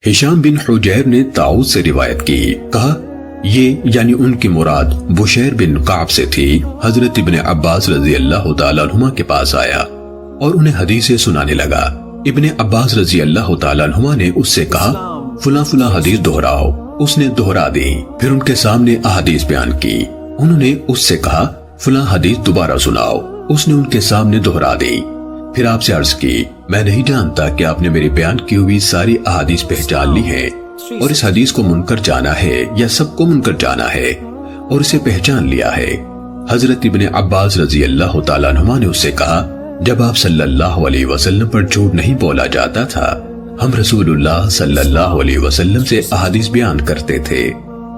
ہشام بن حجیر نے طاؤس سے روایت کی، کہا یہ یعنی ان کی مراد بشیر بن کعب سے تھی، حضرت ابن عباس رضی اللہ تعالیٰ عنہما کے پاس آیا اور انہیں حدیثیں سنانے لگا۔ ابن عباس رضی اللہ تعالیٰ عنہما نے اس سے کہا فلاں فلاں حدیث دہراؤ، اس نے دہرا دی، پھر ان کے سامنے احادیث بیان کی۔ انہوں نے اس سے کہا فلاں حدیث دوبارہ سناؤ، اس نے ان کے سامنے دہرا دی۔ پھر آپ سے عرض کی میں نہیں جانتا کہ آپ نے میری بیان کی ہوئی ساری احادیث پہچان لی ہیں اور اس حدیث کو منکر جانا ہے یا سب کو منکر جانا ہے اور اسے پہچان لیا ہے۔ حضرت ابن عباس رضی اللہ تعالیٰ عنہما نے اس سے کہا جب آپ صلی اللہ علیہ وسلم پر جھوٹ نہیں بولا جاتا تھا، ہم رسول اللہ صلی اللہ علیہ وسلم سے احادیث بیان کرتے تھے،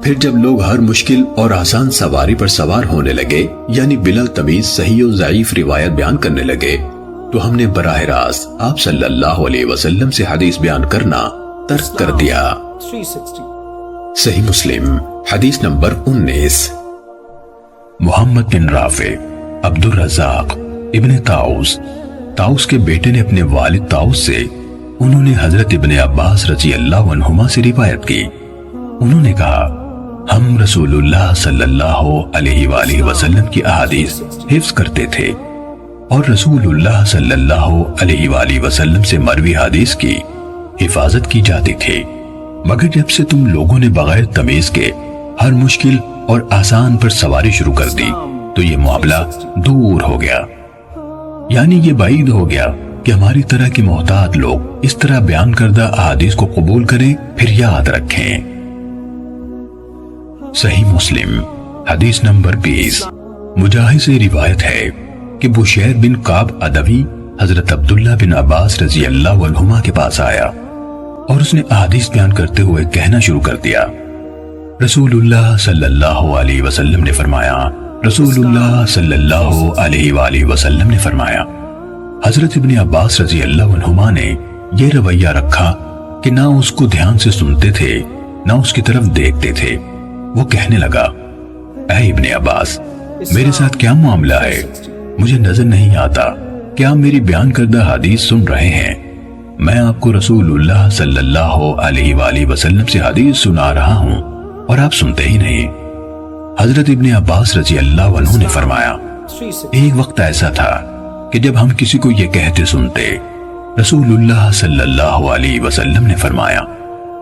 پھر جب لوگ ہر مشکل اور آسان سواری پر سوار ہونے لگے یعنی بلا تمیز صحیح و ضعیف روایت بیان کرنے لگے تو ہم نے براہ راست آپ صلی اللہ علیہ وسلم سے حدیث بیان کرنا ترک کر دیا۔ صحیح مسلم حدیث نمبر 19۔ محمد بن رافع، عبد الرزاق ابن طاؤس کے بیٹے نے اپنے والد طاؤس سے، انہوں نے حضرت ابن عباس رضی اللہ عنہما سے روایت کی، انہوں نے کہا ہم رسول اللہ صلی اللہ علیہ وآلہ وسلم کی احادیث حفظ کرتے تھے اور رسول اللہ صلی اللہ علیہ وآلہ وسلم سے مروی حدیث کی حفاظت کی جاتی تھی، مگر جب سے تم لوگوں نے بغیر تمیز کے ہر مشکل اور آسان پر سواری شروع کر دی تو یہ معاملہ دور ہو گیا، یعنی یہ بعید ہو گیا کہ ہماری طرح کے محتاط لوگ اس طرح بیان کردہ احادیث کو قبول کریں پھر یاد رکھیں۔ صحیح مسلم حدیث نمبر 20۔ مجاہد سے روایت ہے کہ بشیر بن کعب ادوی حضرت عبداللہ بن عباس رضی اللہ عنہما کے پاس آیا اور اس نے احادیث بیان کرتے ہوئے کہنا شروع کر دیا، رسول اللہ صلی اللہ علیہ وسلم نے فرمایا، رسول اللہ صلی اللہ علیہ وآلہ وسلم نے فرمایا۔ حضرت ابن عباس رضی اللہ عنہما نے یہ رویہ رکھا کہ نہ اس کو دھیان سے سنتے تھے نہ اس کی طرف دیکھتے تھے۔ وہ کہنے لگا اے ابن عباس، میرے ساتھ کیا معاملہ ہے؟ مجھے نظر نہیں آتا کہ آپ میری بیان کردہ حدیث سن رہے ہیں، میں آپ کو رسول اللہ صلی اللہ علیہ وآلہ وسلم سے حدیث سنا رہا ہوں اور آپ سنتے ہی نہیں۔ حضرت ابن عباس رضی اللہ عنہ نے فرمایا ایک وقت ایسا تھا کہ جب ہم کسی کو یہ کہتے سنتے رسول اللہ صلی اللہ علیہ وسلم نے فرمایا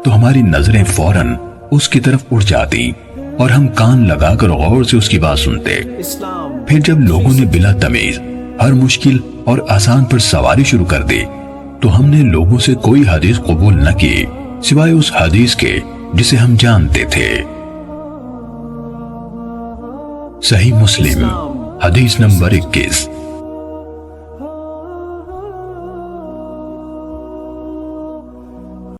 تو ہماری نظریں فوراً اس کی طرف اڑ جاتی اور ہم کان لگا کر غور سے اس کی بات سنتے۔ پھر جب لوگوں نے بلا تمیز ہر مشکل اور آسان پر سواری شروع کر دی تو ہم نے لوگوں سے کوئی حدیث قبول نہ کی سوائے اس حدیث کے جسے ہم جانتے تھے۔ صحیح مسلم حدیث نمبر 21۔